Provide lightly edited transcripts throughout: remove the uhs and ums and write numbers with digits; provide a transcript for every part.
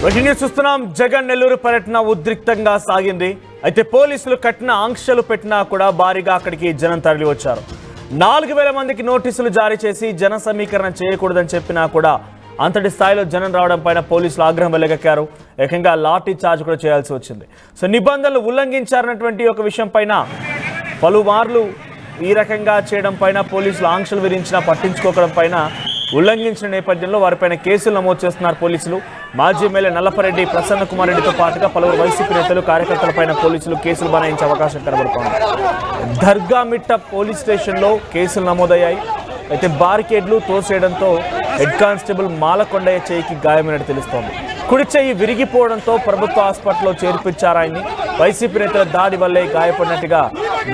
వెంటనే చూస్తున్నాం జగన్ నెల్లూరు పర్యటన ఉద్రిక్తంగా సాగింది. అయితే పోలీసులు కఠిన ఆంక్షలు పెట్టినా కూడా భారీగా అక్కడికి జనం తరలి వచ్చారు. 4000 మందికి నోటీసులు జారీ చేసి జన సమీకరణ చేయకూడదని చెప్పినా కూడా అంతటి స్థాయిలో జనం రావడం పైన పోలీసులు ఆగ్రహం వెలగక్కారు. ఏకంగా లాఠీ చార్జ్ కూడా చేయాల్సి వచ్చింది. సో నిబంధనలు ఉల్లంఘించారన్నటువంటి ఒక విషయం పైన పలుమార్లు ఈ రకంగా చేయడం పైన పోలీసులు ఆంక్షలు విధించినా పట్టించుకోవడం పైన ఉల్లంఘించిన నేపథ్యంలో వారిపైన కేసులు నమోదు చేస్తున్నారు పోలీసులు. మాజీ ఎమ్మెల్యే నల్లపరెడ్డి ప్రసన్న కుమార్ రెడ్డితో పాటుగా పలువురు వైసీపీ నేతలు కార్యకర్తలపైన పోలీసులు కేసులు బనాయించే అవకాశం కనబడుతోంది. దర్గామిట్ట పోలీస్ స్టేషన్లో కేసులు నమోదయ్యాయి. అయితే బారికేడ్లు తోసేయడంతో హెడ్ కానిస్టేబుల్ మాలకొండయ్య చేయికి గాయమైనట్టు తెలుస్తోంది. కుడి చెయ్యి విరిగిపోవడంతో ప్రభుత్వ హాస్పిటల్లో చేర్పించారు ఆయన్ని. వైసీపీ నేతల దాడి వల్లే గాయపడినట్టుగా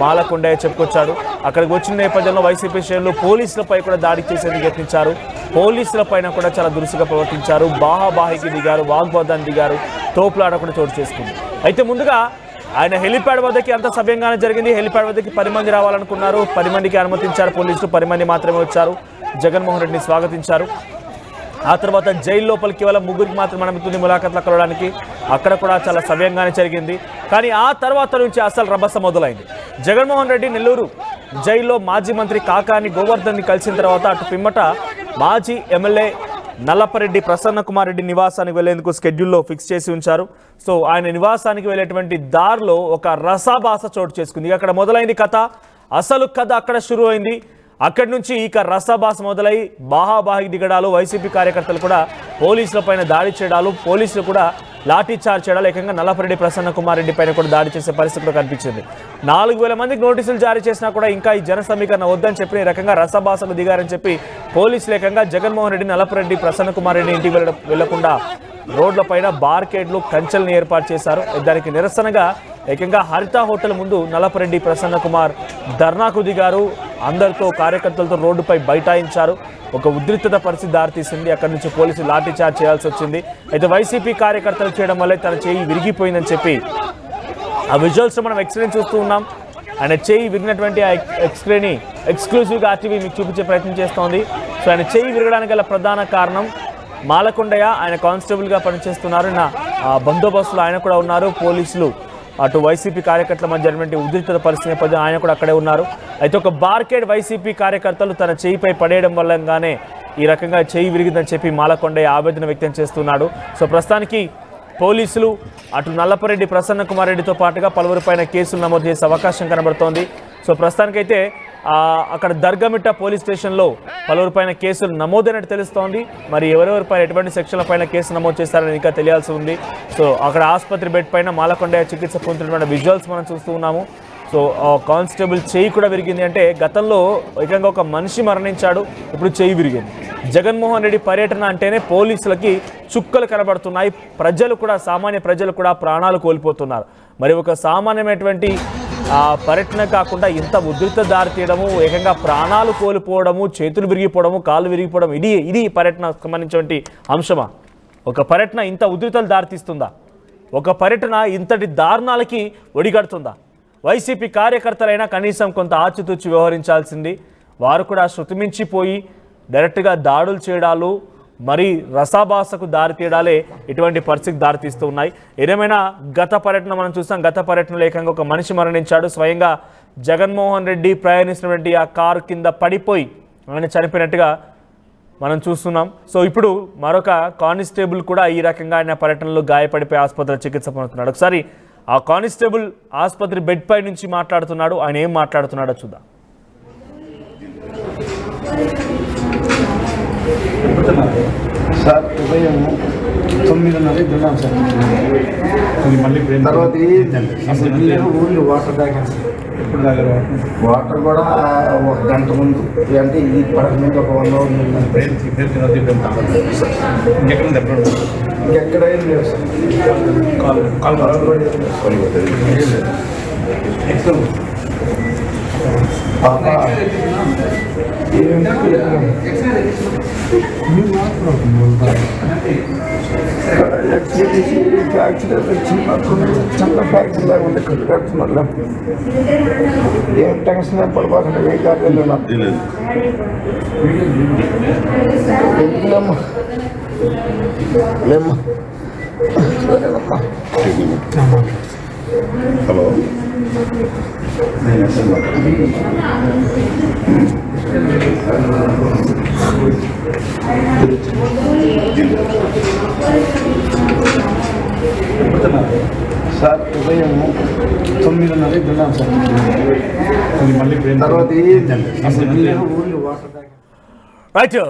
మాలకొండయ్య చెప్పుకొచ్చాడు. అక్కడికి వచ్చిన నేపథ్యంలో వైసీపీ శ్రేణులు పోలీసులపై కూడా దాడి చేసేందుకు యత్నించారు. పోలీసుల పైన కూడా చాలా దురుసుగా ప్రవర్తించారు. బాహాబాహికి దిగారు, వాగ్వాదాన్ని దిగారు, తోపులాట కూడా చోటు చేసుకుంది. అయితే ముందుగా ఆయన హెలిప్యాడ్ వద్దకి అంత సవ్యంగానే జరిగింది. హెలిప్యాడ్ వద్దకి 10 మంది రావాలనుకున్నారు. 10 మందికి అనుమతించారు పోలీసులు. 10 మంది మాత్రమే వచ్చారు. జగన్మోహన్ రెడ్డిని స్వాగతించారు. ఆ తర్వాత జైలు లోపలికి కేవలం 3కి మాత్రమే అనుమతి ములాఖాత్లు కలవడానికి. అక్కడ కూడా చాలా సవ్యంగానే జరిగింది. కానీ ఆ తర్వాత నుంచి అసలు రభస మొదలైంది. జగన్మోహన్ రెడ్డి నెల్లూరు జైల్లో మాజీ మంత్రి కాకాని గోవర్ధన్ని కలిసిన తర్వాత అటు పిమ్మట మాజీ ఎమ్మెల్యే నల్లపరెడ్డి ప్రసన్న కుమార్ రెడ్డి నివాసానికి వెళ్లేందుకు షెడ్యూల్లో ఫిక్స్ చేసి ఉంచారు. సో ఆయన నివాసానికి వెళ్ళేటువంటి దారిలో ఒక రసాభాస చోటు చేసుకుంది. అక్కడ మొదలైంది కథ. అసలు కథ అక్కడ షురు అయింది. అక్కడి నుంచి ఇక రసాభాస మొదలై బాహాబాహికి దిగడాలు, వైసీపీ కార్యకర్తలు కూడా పోలీసుల పైన దాడి చేయడాలు, పోలీసులు కూడా లాఠీ చార్జ్ చేయడాలు, ఏకంగా నల్లపరెడ్డి ప్రసన్న కుమార్ రెడ్డి పైన కూడా దాడి చేసే పరిస్థితి కూడా కనిపించింది. 4000 మందికి నోటీసులు జారీ చేసినా కూడా ఇంకా ఈ జన సమీకరణ వద్దని చెప్పి ఈ రకంగా రసాభాసకు దిగారని చెప్పి పోలీసులు ఏకంగా జగన్మోహన్ రెడ్డి, నల్లపరెడ్డి ప్రసన్న కుమార్ రెడ్డి ఇంటికి వెళ్లకుండా రోడ్లపైన బార్కేడ్లు, కంచెలను ఏర్పాటు చేశారు. దానికి నిరసనగా ఏకంగా హరిత హోటల్ ముందు నల్లపరెడ్డి ప్రసన్న కుమార్ ధర్నాకు దిగారు. అందరితో కార్యకర్తలతో రోడ్డుపై బైఠాయించారు. ఒక ఉద్రిక్తత పరిస్థితి దారితీసింది. అక్కడి నుంచి పోలీసులు లాఠీ చార్జ్ చేయాల్సి వచ్చింది. అయితే వైసీపీ కార్యకర్తలు చేయడం వల్లే తన చేయి విరిగిపోయిందని చెప్పి ఆ విజువల్స్ మనం ఎక్స్రేని చూస్తూ ఉన్నాం. ఆయన చేయి విరిగినటువంటి ఆ ఎక్స్రేని ఎక్స్క్లూజివ్గా ఆర్టీవీ మీకు చూపించే ప్రయత్నం చేస్తోంది. సో ఆయన చేయి విరగడానికి గల ప్రధాన కారణం మాలకొండయ్య. ఆయన కానిస్టేబుల్గా పనిచేస్తున్నారు. బందోబస్తులు ఆయన కూడా ఉన్నారు. పోలీసులు అటు వైసీపీ కార్యకర్తల మధ్య జరిగినటువంటి ఉద్రిక్తత పరిస్థితి నేపథ్యం ఆయన కూడా అక్కడే ఉన్నారు. అయితే ఒక బార్కేడ్ వైసీపీ కార్యకర్తలు తన చేయిపై పడేయడం వల్లగానే ఈ రకంగా చేయి విరిగిందని చెప్పి మాలకొండయ్య ఆవేదన వ్యక్తం చేస్తున్నాడు. సో ప్రస్తుతానికి పోలీసులు అటు నల్లపరెడ్డి ప్రసన్న కుమార్ రెడ్డితో పాటుగా పలువురిపైన కేసులు నమోదు చేసే అవకాశం కనబడుతోంది. సో ప్రస్తుతానికైతే అక్కడ దర్గామిట్ట పోలీస్ స్టేషన్లో పలువురిపైన కేసులు నమోదైనట్టు తెలుస్తోంది. మరి ఎవరెవరిపైన ఎటువంటి సెక్షన్ల పైన కేసు నమోదు చేస్తారని ఇంకా తెలియాల్సి ఉంది. సో అక్కడ ఆసుపత్రి బెడ్ పైన మాలకొండయ్య చికిత్స పొందుతున్నటువంటి విజువల్స్ మనం చూస్తూ ఉన్నాము. సో కానిస్టేబుల్ చేయి కూడా విరిగింది. అంటే గతంలో ఏకంగా ఒక మనిషి మరణించాడు, ఇప్పుడు చేయి విరిగింది. జగన్మోహన్ రెడ్డి పర్యటన అంటేనే పోలీసులకి చుక్కలు కనబడుతున్నాయి. ప్రజలు కూడా, సామాన్య ప్రజలు కూడా ప్రాణాలు కోల్పోతున్నారు. మరి ఒక సామాన్యమైనటువంటి పర్యటన కాకుండా ఇంత ఉద్రిక్త దారి తీయడము, ఏకంగా ప్రాణాలు కోల్పోవడము, చేతులు విరిగిపోవడము, కాళ్ళు విరిగిపోవడం, ఇది పర్యటనకు సంబంధించినటువంటి అంశమా? ఒక పర్యటన ఇంత ఉద్రిక్తలు దారితీస్తుందా? ఒక పర్యటన ఇంతటి దారుణాలకి ఒడిగడుతుందా? వైసీపీ కార్యకర్తలైనా కనీసం కొంత ఆచితూచి వ్యవహరించాల్సింది. వారు కూడా శృతిమించిపోయి డైరెక్ట్గా దాడులు చేయడాలు, మరి రసాభాసకు దారితీయడాలే ఇటువంటి పరిస్థితికి దారితీస్తూ ఉన్నాయి. ఏదేమైనా గత పర్యటన మనం చూసాం. గత పర్యటనలో ఏకంగా ఒక మనిషి మరణించాడు. స్వయంగా జగన్మోహన్ రెడ్డి ప్రయాణిస్తున్నటువంటి ఆ కారు కింద పడిపోయి ఆయన చనిపోయినట్టుగా మనం చూస్తున్నాం. సో ఇప్పుడు మరొక కానిస్టేబుల్ కూడా ఈ రకంగా ఆయన పర్యటనలో గాయపడిపోయి ఆసుపత్రిలో చికిత్స పొందుతున్నాడు. ఒకసారి ఆ కానిస్టేబుల్ ఆసుపత్రి బెడ్ పై నుంచి మాట్లాడుతున్నాడు. ఆయన ఏం మాట్లాడుతున్నాడో చూద్దాం. సార్ ఉదయం 9:30 తిన్నాం సార్. తర్వాత ఊళ్ళో వాటర్ తాగాను సార్. ఎప్పుడు తాగారు? వాటర్ కూడా 1 గంట ముందు, అంటే ఈ పడక ముందు ఒక 1 అవర్ ఇంకెక్కడ ఏం లేదు సార్. చిన్న ఫ్యాక్టరీ లాగా ఉంటే కట్టుకడుతున్నా. ఏం టెన్షన్ పడిపోతుంది. ఏ కార్యాలయం నాకు లేమ్మా హలో సార్ ఉదయం 9:30 వెళ్ళాం సార్. తర్వాత ఊళ్ళో వాటర్ తాగాం. రైట్.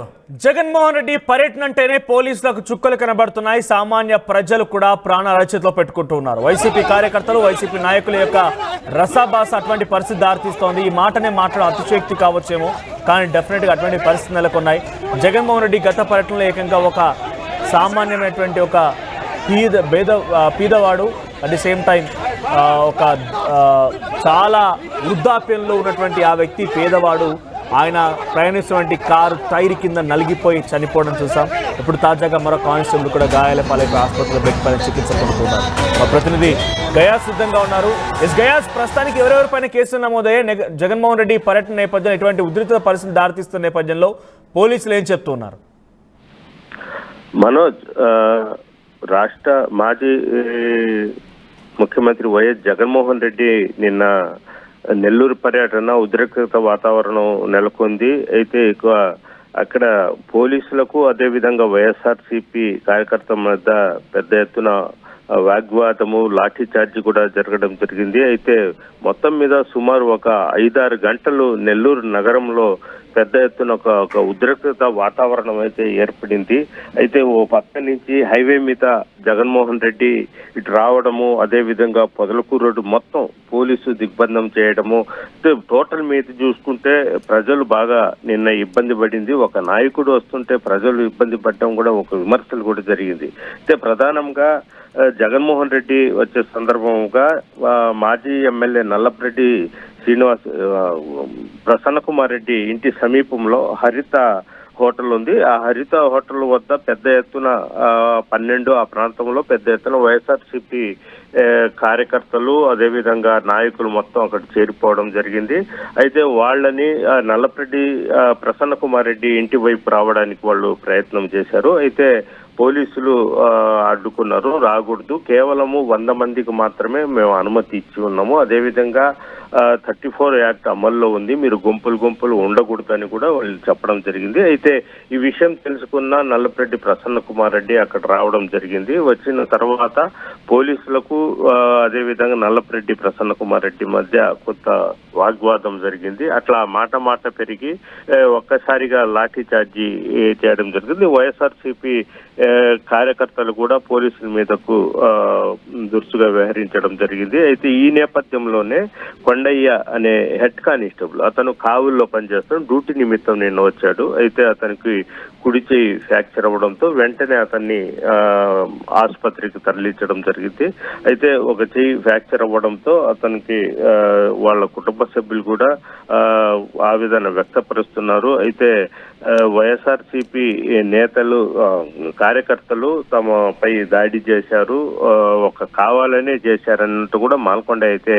జగన్మోహన్ రెడ్డి పర్యటన అంటేనే పోలీసులకు చుక్కలు కనబడుతున్నాయి. సామాన్య ప్రజలు కూడా ప్రాణాల అరచేతిలో పెట్టుకుంటూ ఉన్నారు. వైసీపీ కార్యకర్తలు, వైసీపీ నాయకుల యొక్క రసాభాస అటువంటి పరిస్థితి దారితీస్తోంది. ఈ మాటనే మాట్లాడే అతిశయోక్తి కావచ్చేమో, కానీ డెఫినెట్గా అటువంటి పరిస్థితి నెలకొన్నాయి. జగన్మోహన్ రెడ్డి గత పర్యటనలో ఏకంగా ఒక సామాన్యమైనటువంటి ఒక పీదవాడు, అట్ ది సేమ్ టైం ఒక చాలా వృద్ధాప్యంలో ఉన్నటువంటి ఆ వ్యక్తి పేదవాడు, ఆయన ప్రయాణిస్తున్నటువంటి కారు టైర్ కింద నలిగిపోయి చనిపోవడం చూసాం. ఇప్పుడు తాజాగా మరో కానిస్టేబుల్ కూడా గాయాల పాలైన ఆసుపత్రిలో బెడ్పైన చికిత్స పొందుతున్నారు. మా ప్రతినిధి గయాస్ సిద్ధంగా ఉన్నారు. గయాస్, ప్రస్తుతానికి ఎవరెవరిపైన కేసులు నమోదయ్యాయి? జగన్మోహన్ రెడ్డి పర్యటన నేపథ్యంలో ఇటువంటి ఉధృత పరిస్థితి దారితీస్తున్న నేపథ్యంలో పోలీసులు ఏం చెప్తున్నారు? మనోజ్, రాష్ట్ర మాజీ ముఖ్యమంత్రి వైఎస్ జగన్మోహన్ రెడ్డి నిన్న నెల్లూరు పర్యటన ఉద్రిక్తత వాతావరణం నెలకొంది. అయితే ఎక్కువ అక్కడ పోలీసులకు అదేవిధంగా వైఎస్ఆర్సీపీ కార్యకర్తల మధ్య పెద్ద ఎత్తున వాగ్వాదము, లాఠీ చార్జ్ కూడా జరగడం జరిగింది. అయితే మొత్తం మీద సుమారు ఒక 5-6 గంటలు నెల్లూరు నగరంలో పెద్ద ఎత్తున ఒక ఉద్రిక్తత వాతావరణం అయితే ఏర్పడింది. అయితే ఓ పక్క నుంచి హైవే మీద జగన్మోహన్ రెడ్డి ఇటు రావడము, అదేవిధంగా పొదలకూరు రోడ్డు మొత్తం పోలీసు దిగ్బంధం చేయడము, టోటల్ మీద చూసుకుంటే ప్రజలు బాగా నిన్న ఇబ్బంది పడింది. ఒక నాయకుడు వస్తుంటే ప్రజలు ఇబ్బంది పడడం కూడా ఒక విమర్శలు కూడా జరిగింది. అయితే ప్రధానంగా జగన్మోహన్ రెడ్డి వచ్చే సందర్భంగా మాజీ ఎమ్మెల్యే నల్లపరెడ్డి శ్రీనివాస్ ప్రసన్న కుమార్ రెడ్డి ఇంటి సమీపంలో హరిత హోటల్ ఉంది. ఆ హరిత హోటల్ వద్ద పెద్ద ఎత్తున 12 ఆ ప్రాంతంలో పెద్ద ఎత్తున వైఎస్ఆర్సీపీ కార్యకర్తలు, అదేవిధంగా నాయకులు మొత్తం అక్కడ చేరిపోవడం జరిగింది. అయితే వాళ్ళని నల్లపరెడ్డి ప్రసన్న కుమార్ రెడ్డి ఇంటి వైపు రావడానికి వాళ్ళు ప్రయత్నం చేశారు. అయితే పోలీసులు అడ్డుకున్నారు. రాకూడదు, కేవలము 100 మందికి మాత్రమే మేము అనుమతి ఇచ్చి ఉన్నాము, అదేవిధంగా 34 యాక్ట్ అమల్లో ఉంది, మీరు గుంపులు ఉండకూడదని కూడా వాళ్ళు చెప్పడం జరిగింది. అయితే ఈ విషయం తెలుసుకున్న నల్లపరెడ్డి ప్రసన్న కుమార్ రెడ్డి అక్కడ రావడం జరిగింది. వచ్చిన తర్వాత పోలీసులకు అదేవిధంగా నల్లపరెడ్డి ప్రసన్న కుమార్ రెడ్డి మధ్య కొంత వాగ్వాదం జరిగింది. అట్లా మాట పెరిగి ఒక్కసారిగా లాఠీ చార్జీ చేయడం జరిగింది. వైఎస్ఆర్సీపీ కార్యకర్తలు కూడా పోలీసుల మీదకు దురుసుగా వ్యవహరించడం జరిగింది. అయితే ఈ నేపథ్యంలోనే కొండయ్య అనే హెడ్ కానిస్టేబుల్, అతను కావుల్లో పనిచేస్తాడు, డ్యూటీ నిమిత్తం నిన్న వచ్చాడు. అయితే అతనికి కుడి చేయి ఫ్రాక్చర్ అవ్వడంతో వెంటనే అతన్ని ఆసుపత్రికి తరలించడం జరిగింది. అయితే ఒక చేయి ఫ్రాక్చర్ అవ్వడంతో అతనికి వాళ్ళ కుటుంబ సభ్యులు కూడా ఆవేదన వ్యక్తపరుస్తున్నారు. అయితే వైఎస్ఆర్సీపీ నేతలు, కార్యకర్తలు తమపై దాడి చేశారు, ఒక కావాలనే చేశారన్నట్టు కూడా మాల్కొండ అయితే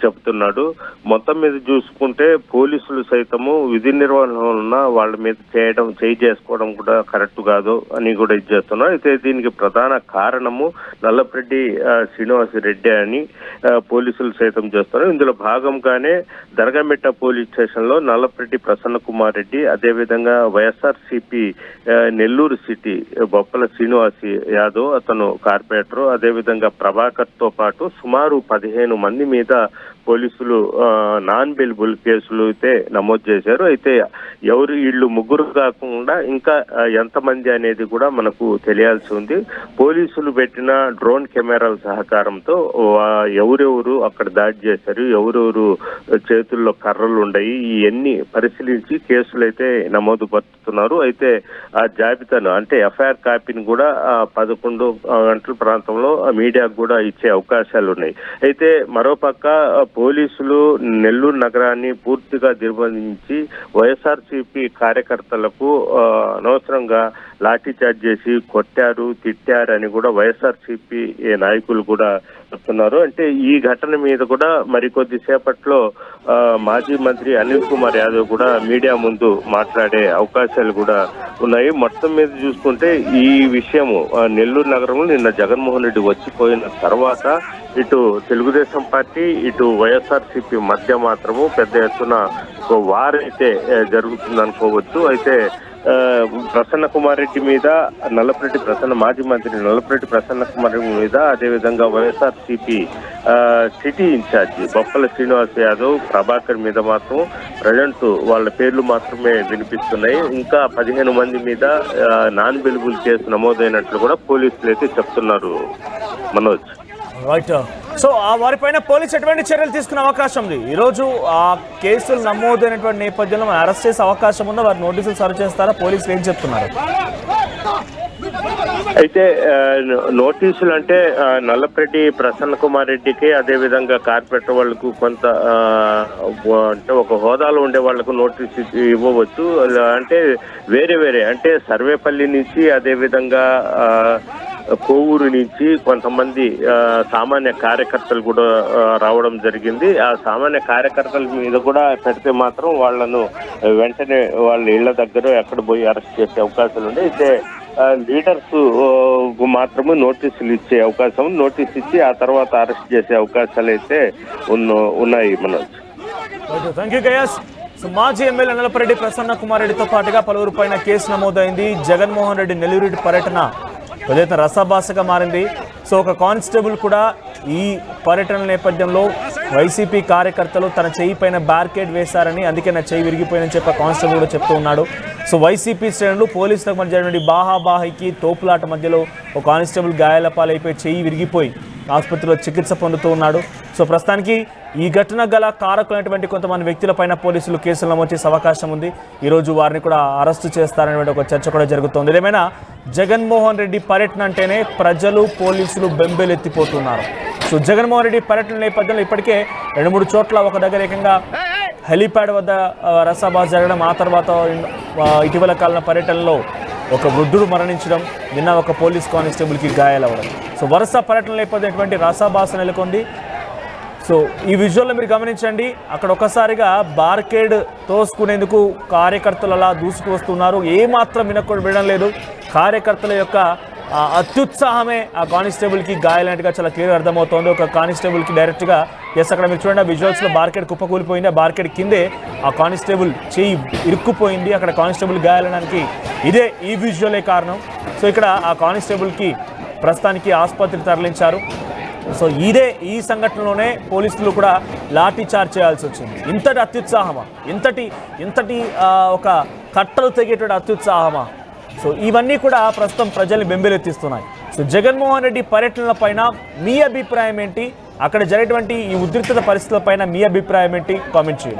చెప్తున్నాడు. మొత్తం మీద చూసుకుంటే పోలీసులు సైతము విధి నిర్వహణ వాళ్ళ మీద చేయి చేసుకోవడం కూడా కరెక్ట్ కాదు అని కూడా చేస్తున్నారు. అయితే దీనికి ప్రధాన కారణము నల్లపరెడ్డి శ్రీనివాసరెడ్డి అని పోలీసులు సైతం చేస్తున్నారు. ఇందులో భాగంగానే దర్గామిట్ట పోలీస్ స్టేషన్ లో నల్లపరెడ్డి ప్రసన్న కుమార్ రెడ్డి, అదేవిధంగా వైఎస్ఆర్సీపీ నెల్లూరు సిటీ బొప్పల శ్రీనివాస్ యాదవ్, అతను కార్పొరేటర్, అదేవిధంగా ప్రభాకర్ తో పాటు సుమారు 15 మంది మీద పోలీసులు నాన్ బెయిలబుల్ కేసులు అయితే నమోదు చేశారు. అయితే ఎవరు వీళ్ళు ముగ్గురు కాకుండా ఇంకా ఎంతమంది అనేది కూడా మనకు తెలియాల్సి ఉంది. పోలీసులు పెట్టిన డ్రోన్ కెమెరాల సహకారంతో ఎవరెవరు అక్కడ దాడి చేశారు, ఎవరెవరు చేతుల్లో కర్రలు ఉన్నాయి, ఇవన్నీ పరిశీలించి కేసులు అయితే నమోదు పరుస్తున్నారు. అయితే ఆ జాబితాను అంటే ఎఫ్ఐఆర్ కాపీని కూడా 11 గంటల ప్రాంతంలో మీడియాకు కూడా ఇచ్చే అవకాశాలు ఉన్నాయి. అయితే మరోపక్క పోలీసులు నెల్లూరు నగరాన్ని పూర్తిగా నిర్బంధించి వైఎస్ఆర్సీపీ కార్యకర్తలకు అనవసరంగా లాఠీ చార్జ్ చేసి కొట్టారు, తిట్టారు అని కూడా వైఎస్ఆర్సీపీ నాయకులు కూడా చెప్తున్నారు. అంటే ఈ ఘటన మీద కూడా మరికొద్ది సేపట్లో మాజీ మంత్రి అనిల్ కుమార్ యాదవ్ కూడా మీడియా ముందు మాట్లాడే అవకాశాలు కూడా ఉన్నాయి. మొత్తం మీద చూసుకుంటే ఈ విషయము నెల్లూరు నగరంలో నిన్న జగన్మోహన్ రెడ్డి వచ్చిపోయిన తర్వాత ఇటు తెలుగుదేశం పార్టీ ఇటు వైఎస్ఆర్సీపీ మధ్య మాత్రము పెద్ద ఎత్తున ఒక వార్ అయితే జరుగుతుందనుకోవచ్చు. అయితే ప్రసన్న కుమార్ రెడ్డి మీద మాజీ మంత్రి నల్లపరెడ్డి ప్రసన్న కుమార్ రెడ్డి మీద, అదేవిధంగా వైఎస్ఆర్సీపీ సిటీ ఇన్ఛార్జి బొప్పల శ్రీనివాస్ యాదవ్, ప్రభాకర్ మీద మాత్రం ప్రజెంట్ వాళ్ళ పేర్లు మాత్రమే వినిపిస్తున్నాయి. ఇంకా 15 మంది మీద నాన్ బెయిలబుల్ కేసు నమోదైనట్లు కూడా పోలీసులు అయితే చెప్తున్నారు. మనోజ్, రైట్. సో ఆ వారిపైన పోలీసు ఎటువంటి చర్యలు తీసుకునే అవకాశం ఉంది? ఈరోజు ఆ కేసులు నమోదైనటువంటి నేపథ్యంలో మనం అరెస్ట్ చేసే అవకాశం ఉందా? వారి నోటీసులు సర్వ్ చేస్తారా? పోలీసులు ఏం చెప్తున్నారు? అయితే నోటీసులు అంటే నల్లపరెడ్డి ప్రసన్న కుమార్ రెడ్డికి, అదేవిధంగా కార్పొరేటర్ వాళ్లకు కొంత అంటే ఒక హోదాలో ఉండే వాళ్లకు నోటీసు ఇవ్వవచ్చు. అంటే వేరే అంటే సర్వేపల్లి నుంచి, అదేవిధంగా కోవూరు నుంచి కొంతమంది సామాన్య కార్యకర్తలు కూడా రావడం జరిగింది. ఆ సామాన్య కార్యకర్తల మీద కూడా పెడితే మాత్రం వాళ్లను వెంటనే వాళ్ళ ఇళ్ల దగ్గర ఎక్కడ పోయి అరెస్ట్ చేసే అవకాశాలు ఉన్నాయి. అయితే లీడర్స్ మాత్రమే నోటీసులు ఇచ్చే అవకాశం, నోటీస్ ఇచ్చి ఆ తర్వాత అరెస్ట్ చేసే అవకాశాలు అయితే ఉన్నాయి. Manoj, thank you guys. So మాజీ ఎమ్మెల్యే నల్లపరెడ్డి ప్రసన్న కుమార్ రెడ్డితో పాటుగా పలువురు పైన కేసు నమోదైంది. జగన్మోహన్ రెడ్డి నెల్లూరు పర్యటన ఏదైతే రసాభాసగా మారింది. సో ఒక కానిస్టేబుల్ కూడా ఈ పర్యటన నేపథ్యంలో వైసీపీ కార్యకర్తలు తన చెయ్యి పైన బ్యారికేడ్ వేశారని, అందుకే నా చెయ్యి విరిగిపోయిందని చెప్పి కానిస్టేబుల్ కూడా చెప్తూ ఉన్నాడు. సో వైసీపీ శ్రేణులు పోలీసులకు మధ్య జరిగిన బాహాబాహికి తోపులాట మధ్యలో ఒక కానిస్టేబుల్ గాయాల పాలైపోయి చెయ్యి విరిగిపోయి ఆసుపత్రిలో చికిత్స పొందుతూ ఉన్నాడు. సో ప్రస్తుతానికి ఈ ఘటన గల కారకులైనటువంటి కొంతమంది వ్యక్తులపైన పోలీసులు కేసులు నమోదు చేసే అవకాశం ఉంది. ఈరోజు వారిని కూడా అరెస్టు చేస్తారనేటువంటి ఒక చర్చ కూడా జరుగుతోంది. ఏమైనా జగన్మోహన్ రెడ్డి పర్యటన అంటేనే ప్రజలు, పోలీసులు బెంబేలెత్తిపోతున్నారు. సో జగన్మోహన్ రెడ్డి పర్యటన నేపథ్యంలో ఇప్పటికే 2-3 చోట్ల ఒక దగ్గర ఏకంగా హెలీప్యాడ్ వద్ద రసాబాస్ జరగడం, ఆ తర్వాత ఇటీవల కాలం పర్యటనలో ఒక వృద్ధుడు మరణించడం, నిన్న ఒక పోలీస్ కానిస్టేబుల్కి గాయాలవ్వడం. సో వరుస పర్యటన నేపథ్యం రసాబాస నెలకొంది. సో ఈ విజువల్లో మీరు గమనించండి, అక్కడ ఒక్కసారిగా బార్కేడ్ తోసుకునేందుకు కార్యకర్తలు అలా దూసుకు వస్తున్నారు. ఏమాత్రం వినడం లేదు. కార్యకర్తల యొక్క అత్యుత్సాహమే ఆ కానిస్టేబుల్కి గాయాలన్నట్టుగా చాలా క్లియర్గా అర్థమవుతోంది. ఒక కానిస్టేబుల్కి డైరెక్ట్గా అక్కడ మీరు చూడండి, ఆ విజువల్స్లో బార్కేడ్ కుప్పకూలిపోయింది. ఆ బార్కేడ్ కిందే ఆ కానిస్టేబుల్ చెయ్యి ఇరుక్కుపోయింది. అక్కడ కానిస్టేబుల్ గాయాలడానికి ఈ విజువలే కారణం. సో ఇక్కడ ఆ కానిస్టేబుల్కి ప్రస్తుతానికి ఆసుపత్రికి తరలించారు. సో ఈ సంఘటనలోనే పోలీసులు కూడా లాఠీ చార్జ్ చేయాల్సి వచ్చింది. ఇంతటి అత్యుత్సాహమా, ఇంతటి ఒక కట్టలు తెగేటువంటి అత్యుత్సాహమా? సో ఇవన్నీ కూడా ప్రస్తుతం ప్రజల్ని బెంబేలెత్తిస్తున్నాయి. సో జగన్మోహన్ రెడ్డి పర్యటనల పైన మీ అభిప్రాయం ఏంటి? అక్కడ జరిగేటువంటి ఈ ఉద్రిక్తత పరిస్థితుల పైన మీ అభిప్రాయం ఏంటి? కామెంట్ చేయండి.